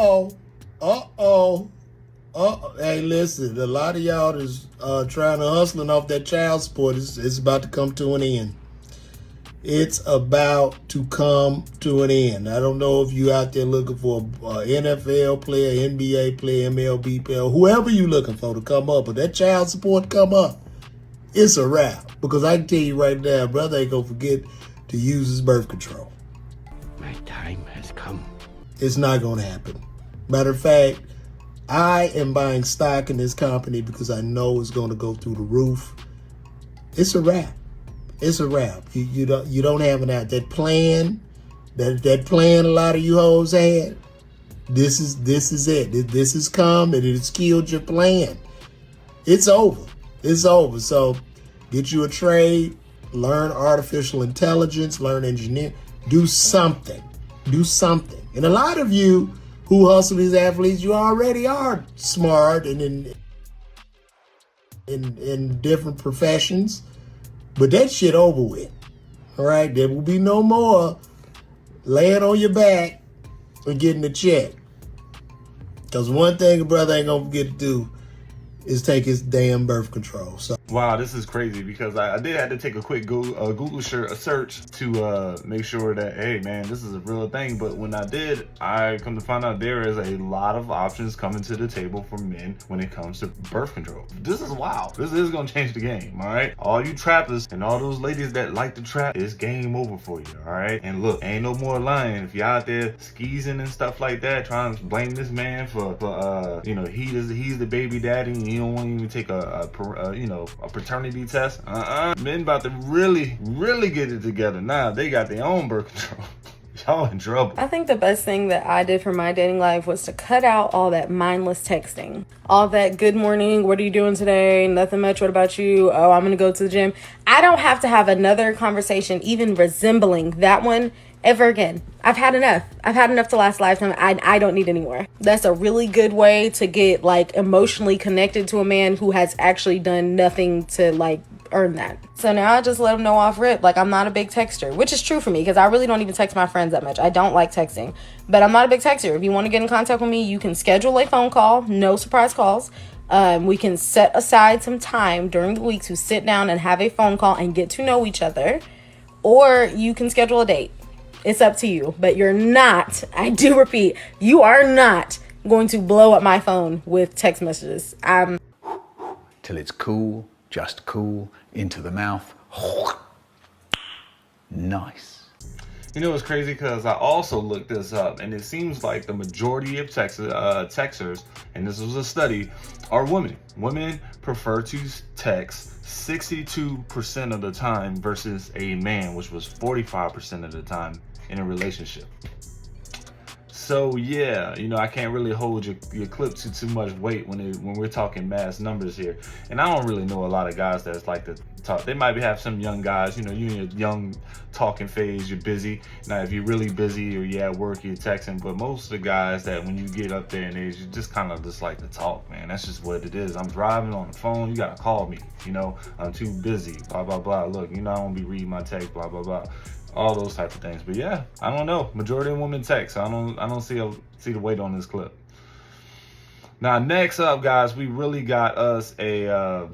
Oh, hey, listen, a lot of y'all is trying to hustling off that child support. It's about to come to an end. It's about to come to an end. I don't know if you out there looking for an NFL player, NBA player, MLB player, whoever you looking for to come up, but that child support come up, it's a wrap. Because I can tell you right now, brother ain't gonna forget to use his birth control. My time has come. It's not gonna happen. Matter of fact, I am buying stock in this company because I know it's going to go through the roof. It's a wrap. It's a wrap. You don't have that plan, that plan a lot of you hoes had. This is it. This has come and it's killed your plan. It's over. It's over. So get you a trade, learn artificial intelligence, learn engineering, do something. Do something. And a lot of you who hustle these athletes, you already are smart and in different professions, but that shit over with. All right, there will be no more laying on your back and getting a check. Because one thing a brother ain't gonna forget to do is take his damn birth control. So wow, this is crazy because I did have to take a quick Google search to make sure that, hey man, this is a real thing. But when I did, I come to find out there is a lot of options coming to the table for men when it comes to birth control. This is wild. This is gonna change the game, all right? All you trappers and all those ladies that like to trap, it's game over for you, all right? And look, ain't no more lying. If you're out there skeezing and stuff like that, trying to blame this man for he's the baby daddy and you don't want to even take a paternity test. Men about to really get it together now. They got their own birth control. Y'all in trouble. I think the best thing that I did for my dating life was to cut out all that mindless texting. All that good morning, what are you doing today? Nothing much, what about you? Oh, I'm gonna go to the gym. I don't have to have another conversation even resembling that one ever again. I've had enough. I've had enough to last a lifetime. I don't need any more. That's a really good way to get emotionally connected to a man who has actually done nothing to earn that. So now I just let him know off rip. I'm not a big texter, which is true for me because I really don't even text my friends that much. I don't like texting, but I'm not a big texter. If you want to get in contact with me, you can schedule a phone call, no surprise calls. We can set aside some time during the week to sit down and have a phone call and get to know each other, or you can schedule a date. It's up to you, but you're not, I do repeat, you are not going to blow up my phone with text messages. Till it's cool, just cool, into the mouth. Nice. You know what's crazy? Because I also looked this up, and it seems like the majority of texters, and this was a study, are women. Women prefer to text 62% of the time versus a man, which was 45% of the time in a relationship. So yeah, I can't really hold your clip to too much weight when we're talking mass numbers here. And I don't really know a lot of guys that's like to talk. They might have some young guys, you in your young talking phase, you're busy. Now if you're really busy or you're at work, you're texting. But most of the guys that when you get up there in age, you just kind of just like to talk, man. That's just what it is. I'm driving on the phone, you gotta call me, I'm too busy, blah, blah, blah. Look, I won't be reading my text, blah, blah, blah. All those type of things. But yeah, I don't know. Majority of women text. So I don't see the weight on this clip. Now next up, guys, we really got us a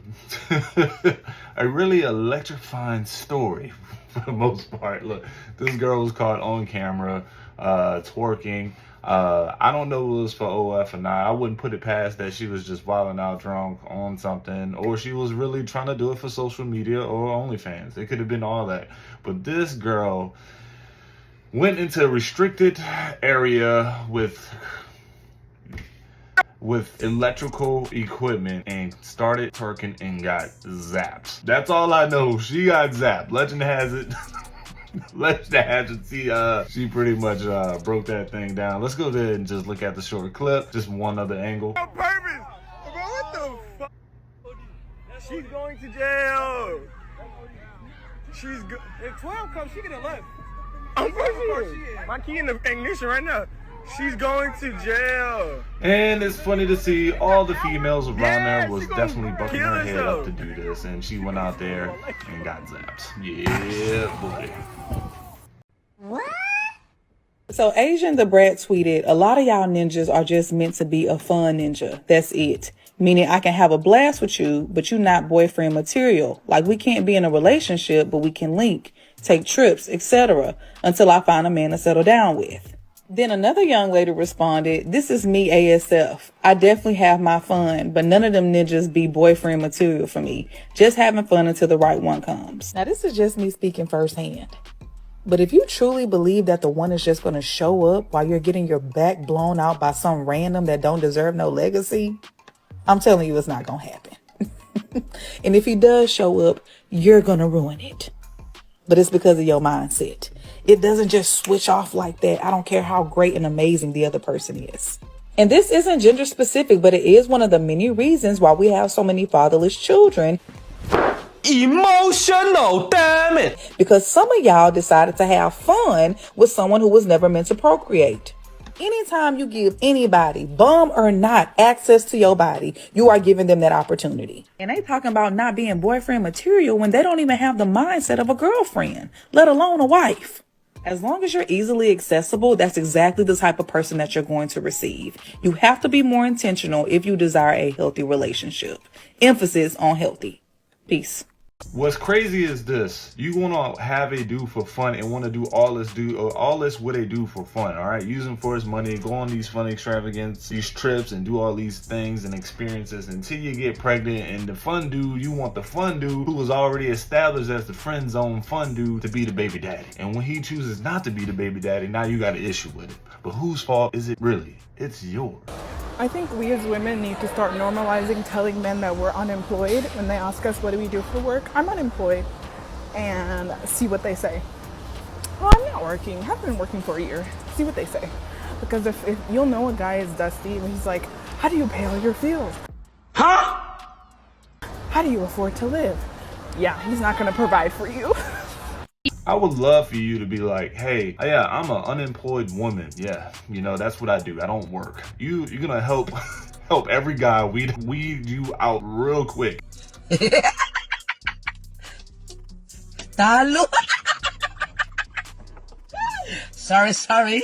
really electrifying story for the most part. Look, this girl was caught on camera twerking. I don't know if it was for OF or not. I wouldn't put it past that she was just wilding out drunk on something, or she was really trying to do it for social media or OnlyFans. It could have been all that. But this girl went into a restricted area with electrical equipment and started twerking and got zapped. That's all I know. She got zapped. Legend has it. She pretty much broke that thing down. Let's go ahead and just look at the short clip. Just one other angle. On purpose! Bro, what the fuck? She's going to jail. If 12 comes, she gonna left. I'm purpose. My key in the ignition right now. She's going to jail. And it's funny to see all the females around there was definitely bucking her head up to do this, and she went out there and got zapped. Yeah, boy. What? So Asian the Brat tweeted, a lot of y'all ninjas are just meant to be a fun ninja. That's it. Meaning I can have a blast with you, but you not boyfriend material. Like we can't be in a relationship, but we can link, take trips, etc. until I find a man to settle down with. Then another young lady responded, this is me ASF. I definitely have my fun, but none of them ninjas be boyfriend material for me. Just having fun until the right one comes. Now this is just me speaking firsthand. But if you truly believe that the one is just going to show up while you're getting your back blown out by some random that don't deserve no legacy, I'm telling you it's not going to happen. And if he does show up, you're going to ruin it. But it's because of your mindset. It doesn't just switch off like that. I don't care how great and amazing the other person is. And this isn't gender specific, but it is one of the many reasons why we have so many fatherless children. Emotional, damn it. Because some of y'all decided to have fun with someone who was never meant to procreate. Anytime you give anybody, bum or not, access to your body, you are giving them that opportunity. And they talking about not being boyfriend material when they don't even have the mindset of a girlfriend, let alone a wife. As long as you're easily accessible, that's exactly the type of person that you're going to receive. You have to be more intentional if you desire a healthy relationship. Emphasis on healthy. Peace. What's crazy is this: you want to have a dude for fun and want to do all this with a dude for fun, all right? Use him for his money, go on these fun extravagance, these trips, and do all these things and experiences until you get pregnant. And the fun dude, you want the fun dude who was already established as the friend zone fun dude to be the baby daddy. And when he chooses not to be the baby daddy, now you got an issue with it. But whose fault is it really? It's yours. I think we as women need to start normalizing telling men that we're unemployed when they ask us what do we do for work. I'm unemployed, and see what they say. Well, I'm not working. I haven't been working for a year. See what they say. Because if you'll know a guy is dusty and he's like, how do you pay all your bills? Huh? How do you afford to live? Yeah, he's not going to provide for you. I would love for you to be like, hey, yeah, I'm an unemployed woman. Yeah, you know, that's what I do. I don't work. You're gonna help every guy weed you out real quick. Talo. Sorry.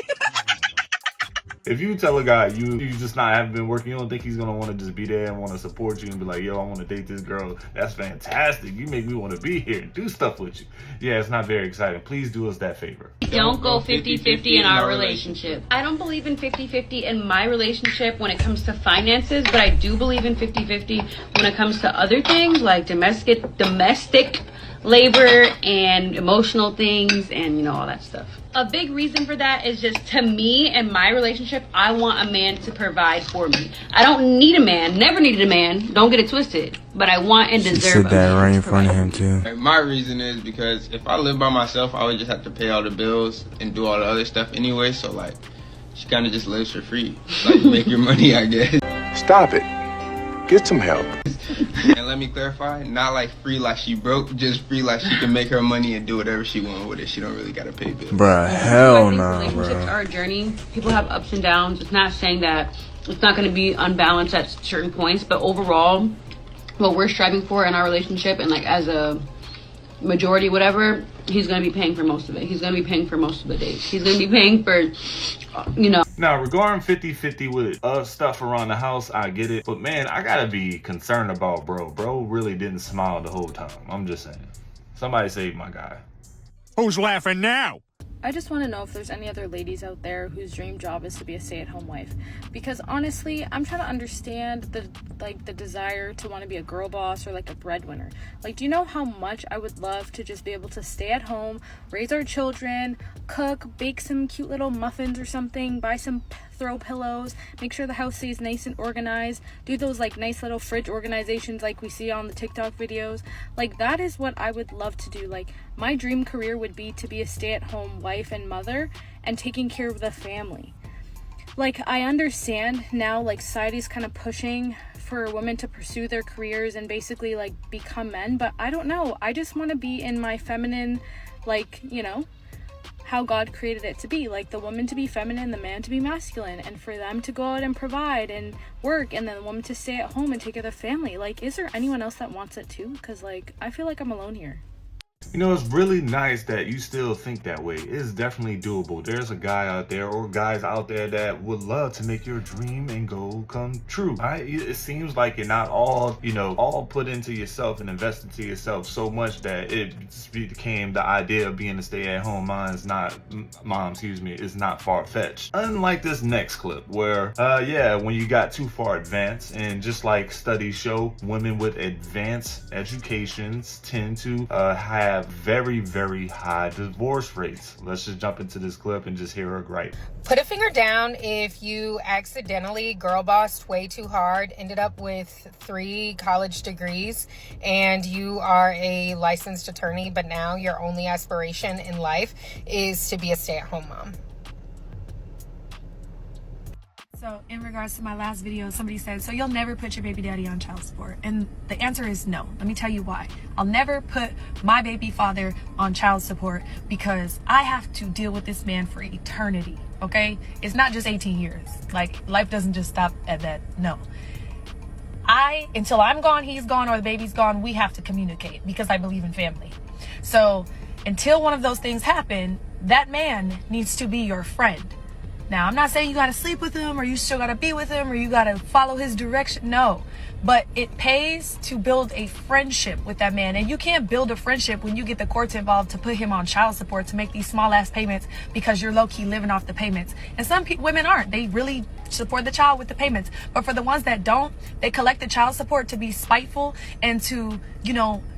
If you tell a guy you just haven't been working, you don't think he's gonna want to just be there and want to support you and be like, yo, I want to date this girl. That's fantastic. You make me want to be here and do stuff with you. Yeah, it's not very exciting. Please do us that favor. Don't go 50-50 in our relationship. I don't believe in 50-50 in my relationship when it comes to finances, but I do believe in 50-50 when it comes to other things like domestic labor and emotional things and, you know, all that stuff. A big reason for that is just, to me and my relationship, I want a man to provide for me. I don't need a man, never needed a man, don't get it twisted, but I want and deserve a man. That right in front of him too. My reason is because if I live by myself, I would just have to pay all the bills and do all the other stuff anyway, so like, she kind of just lives for free. Like, make your money, I guess. Stop it. Get some help. And let me clarify, not like free like she broke, just free like she can make her money and do whatever she wants with it. She don't really gotta pay bills. Bruh, hell no, relationships are a journey. People have ups and downs. It's not saying that it's not going to be unbalanced at certain points, but overall, what we're striving for in our relationship, and like as a majority, whatever, he's going to be paying for most of it. He's going to be paying for most of the dates. He's going to be paying for, you know. Now, regarding 50-50 with stuff around the house, I get it. But man, I gotta be concerned about bro. Bro really didn't smile the whole time. I'm just saying. Somebody save my guy. Who's laughing now? I just want to know if there's any other ladies out there whose dream job is to be a stay-at-home wife, because honestly, I'm trying to understand the desire to want to be a girl boss or like a breadwinner. Like, do you know how much I would love to just be able to stay at home, raise our children, cook, bake some cute little muffins or something, buy some throw pillows, make sure the house stays nice and organized, do those like nice little fridge organizations like we see on the TikTok videos. Like, that is what I would love to do. Like, my dream career would be to be a stay-at-home wife and mother and taking care of the family. Like, I understand now, like, society's kind of pushing for women to pursue their careers and basically like become men, but I don't know. I just want to be in my feminine, like, you know, how God created it to be, like the woman to be feminine, the man to be masculine, and for them to go out and provide and work, and then the woman to stay at home and take care of the family. Like, is there anyone else that wants it too? Because like, I feel like I'm alone here. You know, it's really nice that you still think that way. It's definitely doable. There's a guy out there or guys out there that would love to make your dream and goal come true. It seems like you're not all, all put into yourself and invest into yourself so much that it became the idea of being a stay-at-home mom is not far-fetched. Unlike this next clip where, when you got too far advanced, and just like studies show, women with advanced educations tend to have very, very high divorce rates. Let's just jump into this clip and just hear her gripe. Put a finger down if you accidentally girl bossed way too hard, ended up with 3 college degrees, and you are a licensed attorney, but now your only aspiration in life is to be a stay-at-home mom. So in regards to my last video, somebody said, so you'll never put your baby daddy on child support? And the answer is no. Let me tell you why. I'll never put my baby father on child support because I have to deal with this man for eternity, okay? It's not just 18 years. Like, life doesn't just stop at that, no. Until I'm gone, he's gone, or the baby's gone, we have to communicate because I believe in family. So until one of those things happen, that man needs to be your friend. Now, I'm not saying you got to sleep with him or you still got to be with him or you got to follow his direction. No, but it pays to build a friendship with that man. And you can't build a friendship when you get the courts involved to put him on child support to make these small ass payments because you're low key living off the payments. And some women aren't. They really support the child with the payments. But for the ones that don't, they collect the child support to be spiteful and to,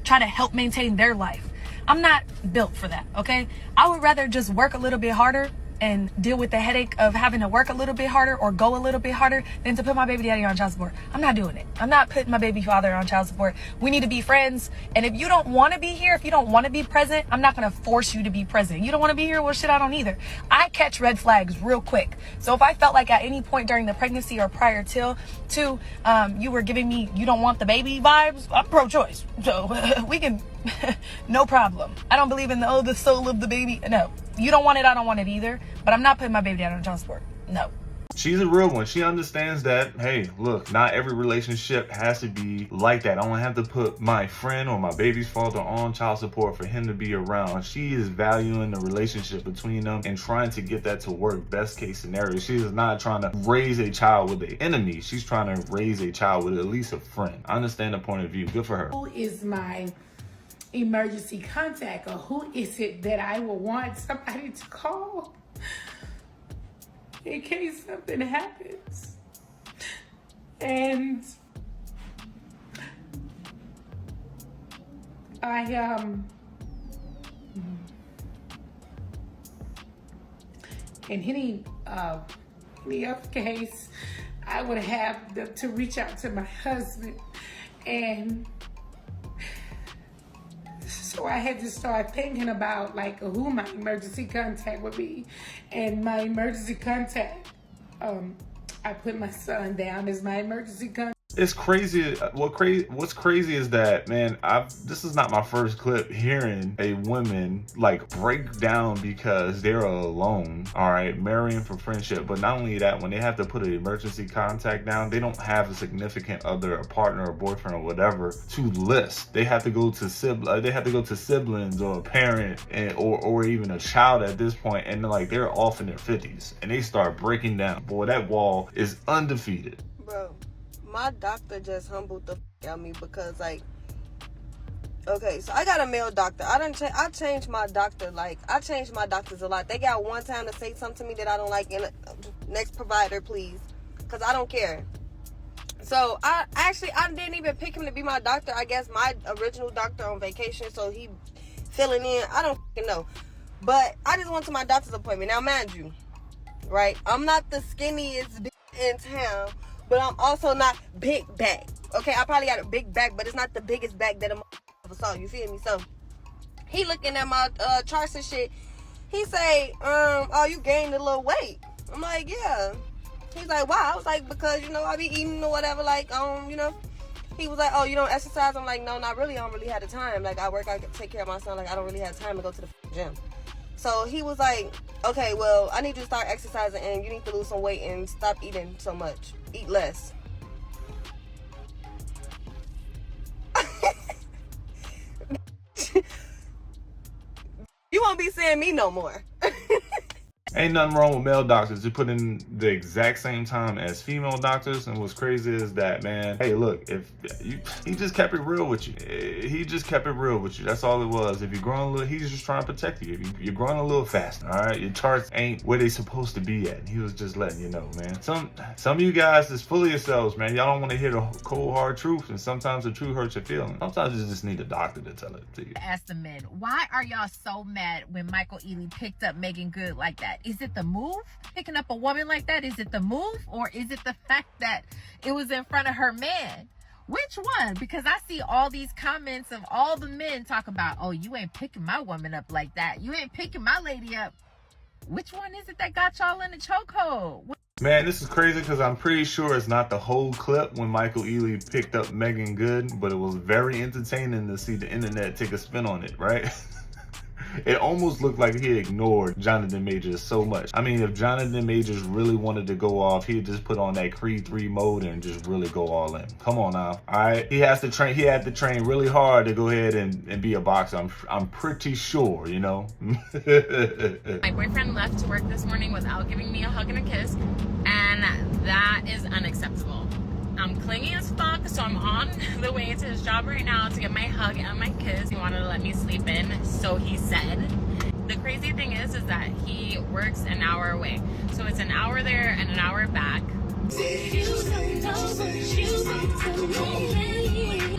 try to help maintain their life. I'm not built for that. Okay. I would rather just work a little bit harder and deal with the headache of having to work a little bit harder or go a little bit harder than to put my baby daddy on child support. I'm not doing it. I'm not putting my baby father on child support. We need to be friends. And if you don't want to be here, if you don't want to be present, I'm not going to force you to be present. You don't want to be here? Well, shit, I don't either. I catch red flags real quick. So if I felt like at any point during the pregnancy or prior to you were giving me, you don't want the baby vibes, I'm pro-choice. So we can, no problem. I don't believe in the soul of the baby. No. You don't want it, I don't want it either. But I'm not putting my baby daddy on child support. No. She's a real one. She understands that, hey, look, not every relationship has to be like that. I don't have to put my friend or my baby's father on child support for him to be around. She is valuing the relationship between them and trying to get that to work, best case scenario. She is not trying to raise a child with an enemy. She's trying to raise a child with at least a friend. I understand the point of view. Good for her. Who is my emergency contact, or who is it that I will want somebody to call in case something happens? And in any other case, I would have to reach out to my husband, and so I had to start thinking about who my emergency contact would be. And my emergency contact, I put my son down as my emergency contact. It's crazy. What's crazy is that, man, this is not my first clip hearing a woman break down because they're alone, all right, marrying for friendship. But not only that, when they have to put an emergency contact down, they don't have a significant other, a partner, or boyfriend, or whatever to list. They have to go to siblings or a parent or even a child at this point, and they're off in their 50s and they start breaking down. Boy, that wall is undefeated. Bro. My doctor just humbled the f*** out of me because, okay, so I got a male doctor. I changed my doctor. I changed my doctors a lot. They got one time to say something to me that I don't like. And next provider, please, because I don't care. So I didn't even pick him to be my doctor. I guess my original doctor on vacation, so he filling in. I don't f***ing know. But I just went to my doctor's appointment. Now, mind you, right, I'm not the skinniest bitch in town, but I'm also not big back. Okay, I probably got a big back, but it's not the biggest back that a motherfucker saw. You feel me? So he looking at my charts and shit. He say, oh, you gained a little weight. I'm like, yeah. He's like, why? I was like, because I be eating or whatever. He was like, oh, you don't exercise? I'm like, no, not really. I don't really have the time. I work, I take care of my son. I don't really have time to go to the gym. So he was like, okay, well, I need you to start exercising and you need to lose some weight and stop eating so much. Eat less. won't be seeing me no more. Ain't nothing wrong with male doctors who put in the exact same time as female doctors. And what's crazy is that, man, hey, look, he just kept it real with you. He just kept it real with you. That's all it was. If you're growing a little, he's just trying to protect you. You're growing a little faster, all right? Your charts ain't where they supposed to be at. And he was just letting you know, man. Some of you guys is full of yourselves, man. Y'all don't want to hear the cold, hard truth. And sometimes the truth hurts your feelings. Sometimes you just need a doctor to tell it to you. Ask the men, why are y'all so mad when Michael Ealy picked up Megan Good like that? Is it the move? Picking up a woman like that? Is it the move? Or is it the fact that it was in front of her man? Which one? Because I see all these comments of all the men talk about, oh, you ain't picking my woman up like that. You ain't picking my lady up. Which one is it that got y'all in the chokehold? Man, this is crazy because I'm pretty sure it's not the whole clip when Michael Ealy picked up Megan Good, but it was very entertaining to see the internet take a spin on it, right? It almost looked like he ignored Jonathan Majors so much. I mean, if Jonathan Majors really wanted to go off, he'd just put on that Creed 3 mode and just really go all in. Come on now, all right? He had to train really hard to go ahead and be a boxer. I'm pretty sure, you know? My boyfriend left to work this morning without giving me a hug and a kiss, and that is unacceptable. I'm clingy as fuck, so I'm on the way to his job right now to get my hug and my kiss. He wanted to let me sleep in, so he said. The crazy thing is that he works an hour away. So it's an hour there and an hour back. I'm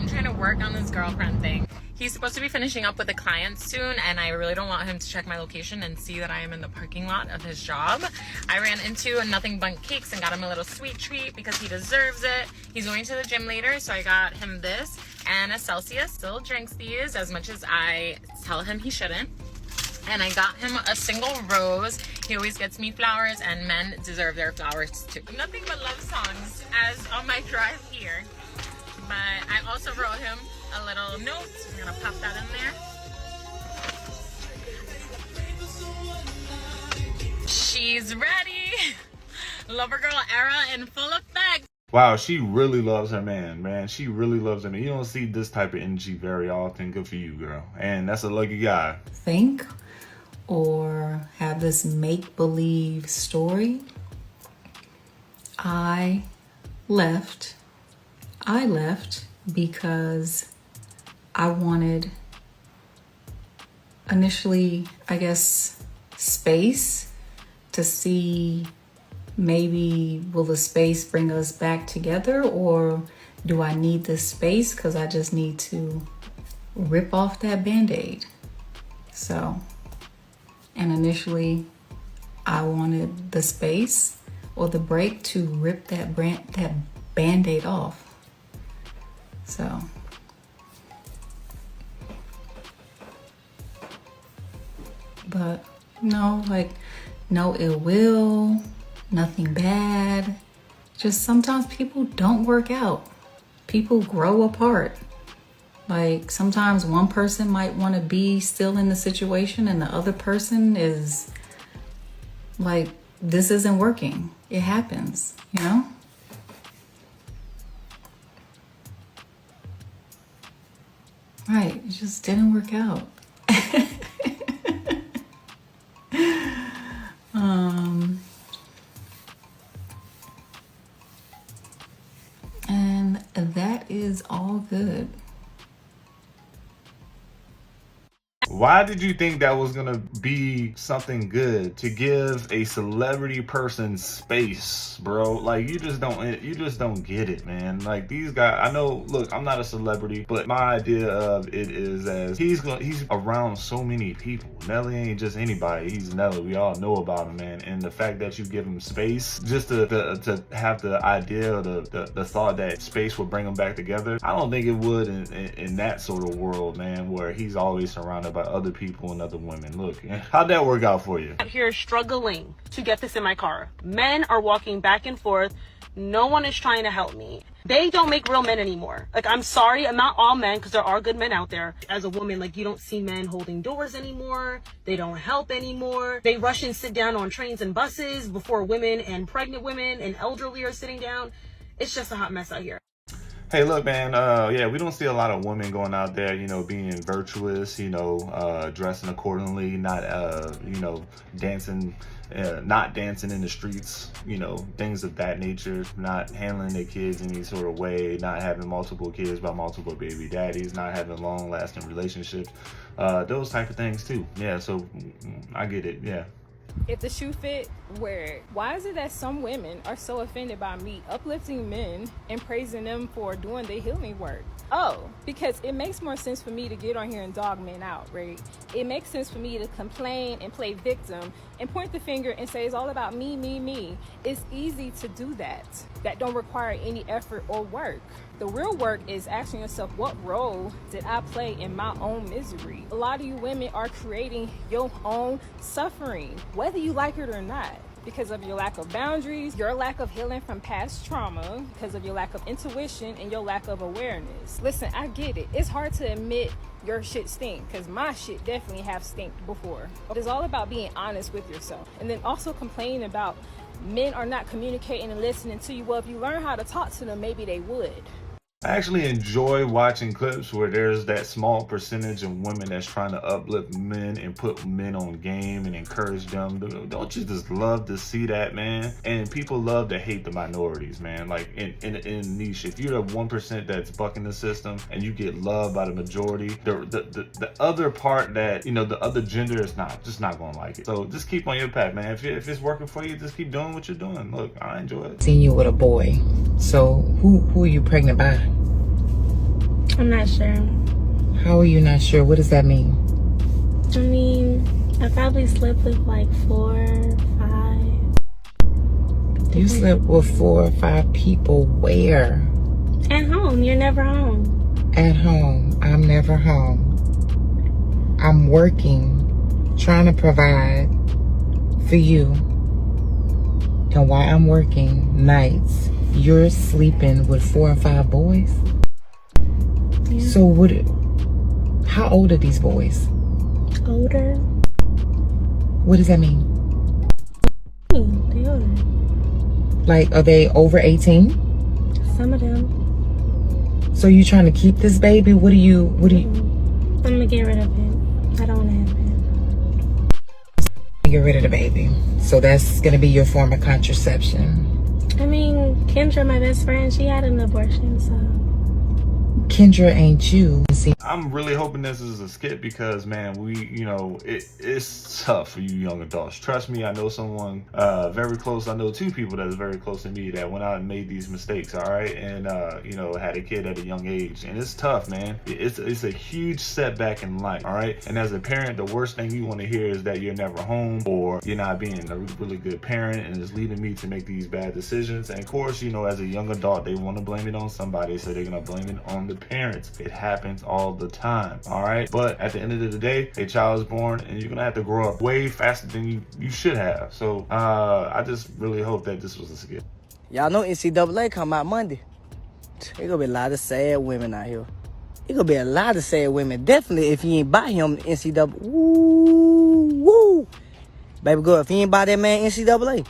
trying to work on this girlfriend thing. He's supposed to be finishing up with a client soon, and I really don't want him to check my location and see that I am in the parking lot of his job. I ran into a Nothing Bundt Cakes and got him a little sweet treat because he deserves it. He's going to the gym later, so I got him this and a Celsius. Still drinks these as much as I tell him he shouldn't. And I got him a single rose. He always gets me flowers, and men deserve their flowers too. Nothing but love songs as on my drive here. But I also wrote him a little note. I'm gonna pop that in there. She's ready. Lover girl era in full effect. Wow, she really loves her man. She really loves him. You don't see this type of energy very often. Good for you, girl. And that's a lucky guy. Think or have this make-believe story. I left because I wanted initially, I guess, space to see maybe will the space bring us back together, or do I need this space because I just need to rip off that Band-Aid. So, and initially I wanted the space or the break to rip that Band-Aid off. So but no, like no ill will, nothing bad. Just sometimes people don't work out. People grow apart. Like sometimes one person might want to be still in the situation and the other person is like, this isn't working. It happens, you know? Right, it just didn't work out. And that is all good. Why did you think that was gonna be something good to give a celebrity person space, bro? Like you just don't get it, man. Like these guys, I know, look, I'm not a celebrity, but my idea of it is as he's around so many people. Nelly ain't just anybody, he's Nelly. We all know about him, man. And the fact that you give him space, just to have the idea, the thought that space would bring them back together, I don't think it would in that sort of world, man, where he's always surrounded by other people and other women. Look, how'd that work out for you? I'm here struggling to get this in my car. Men are walking back and forth. No one is trying to help me. They don't make real men anymore. Like, I'm sorry, I'm not all men, because there are good men out there. As a woman, like, you don't see men holding doors anymore. They don't help anymore. They rush and sit down on trains and buses before women and pregnant women and elderly are sitting down. It's just a hot mess out here. Hey, look, man, yeah, we don't see a lot of women going out there, you know, being virtuous, you know, dressing accordingly, not, you know, dancing, not dancing in the streets, you know, things of that nature, not handling their kids any sort of way, not having multiple kids by multiple baby daddies, not having long-lasting relationships, those type of things too. Yeah, so I get it, yeah. If the shoe fit, wear it. Why is it that some women are so offended by me uplifting men and praising them for doing their healing work? Oh, because it makes more sense for me to get on here and dog men out, right? It makes sense for me to complain and play victim and point the finger and say it's all about me, me, me. It's easy to do that. That don't require any effort or work. The real work is asking yourself, what role did I play in my own misery? A lot of you women are creating your own suffering, whether you like it or not, because of your lack of boundaries, your lack of healing from past trauma, because of your lack of intuition and your lack of awareness. Listen, I get it. It's hard to admit your shit stink, because my shit definitely have stinked before. It's all about being honest with yourself. And then also complaining about men are not communicating and listening to you. Well, if you learn how to talk to them, maybe they would. I actually enjoy watching clips where there's that small percentage of women that's trying to uplift men and put men on game and encourage them. Don't you just love to see that, man? And people love to hate the minorities, man. Like in niche, if you're the 1% that's bucking the system and you get loved by the majority, the other part that, you know, the other gender is just not gonna like it. So just keep on your path, man. If it's working for you, just keep doing what you're doing. Look, I enjoy it. Seen you with a boy. So who are you pregnant by? I'm not sure. How are you not sure? What does that mean? I mean, I probably slept with like 4 or 5. You slept with 4 or 5 people where? At home. You're never home. At home. I'm never home. I'm working, trying to provide for you. And while I'm working nights, you're sleeping with 4 or 5 boys? Yeah. So how old are these boys? Older. What does that mean? They older. Like, are they over 18? Some of them. So you trying to keep this baby? What do you? I'm gonna get rid of it. I don't wanna have it. Get rid of the baby. So that's gonna be your form of contraception. I mean, Kendra, my best friend, she had an abortion, so. Kendra ain't you. See, I'm really hoping this is a skit because, man, it's tough for you young adults. Trust me, I know someone very close. I know 2 people that's very close to me that went out and made these mistakes, all right? And, you know, had a kid at a young age. And it's tough, man. It's a huge setback in life, all right? And as a parent, the worst thing you want to hear is that you're never home or you're not being a really good parent, and it's leading me to make these bad decisions. And, of course, you know, as a young adult, they want to blame it on somebody, so they're going to blame it on the parents. It happens all the time, all right? But at the end of the day, a child is born and you're gonna have to grow up way faster than you should have. So I just really hope that this was a skit. Y'all know NCAA come out Monday. There's gonna be a lot of sad women out here. There's gonna be a lot of sad women. Definitely if you ain't buy him NCAA. Woo, woo. Baby girl, if you ain't buy that man NCAA,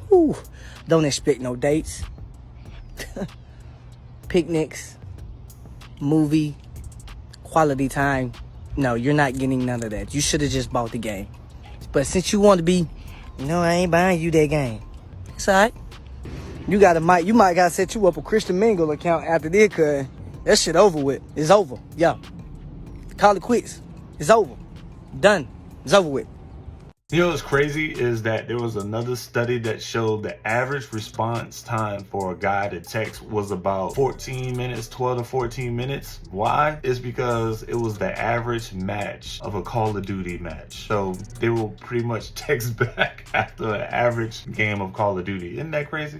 woo, don't expect no dates. Picnics, movie, quality time. No, you're not getting none of that. You should have just bought the game. But since you want to be, no, I ain't buying you that game. It's all right. You might gotta set you up a Christian Mingle account after this, cause that shit over with. It's over. Yeah. Call it quits. It's over. Done. It's over with. You know what's crazy is that there was another study that showed the average response time for a guy to text was about 14 minutes, 12 to 14 minutes. Why? It's because it was the average match of a Call of Duty match. So they will pretty much text back after an average game of Call of Duty. Isn't that crazy?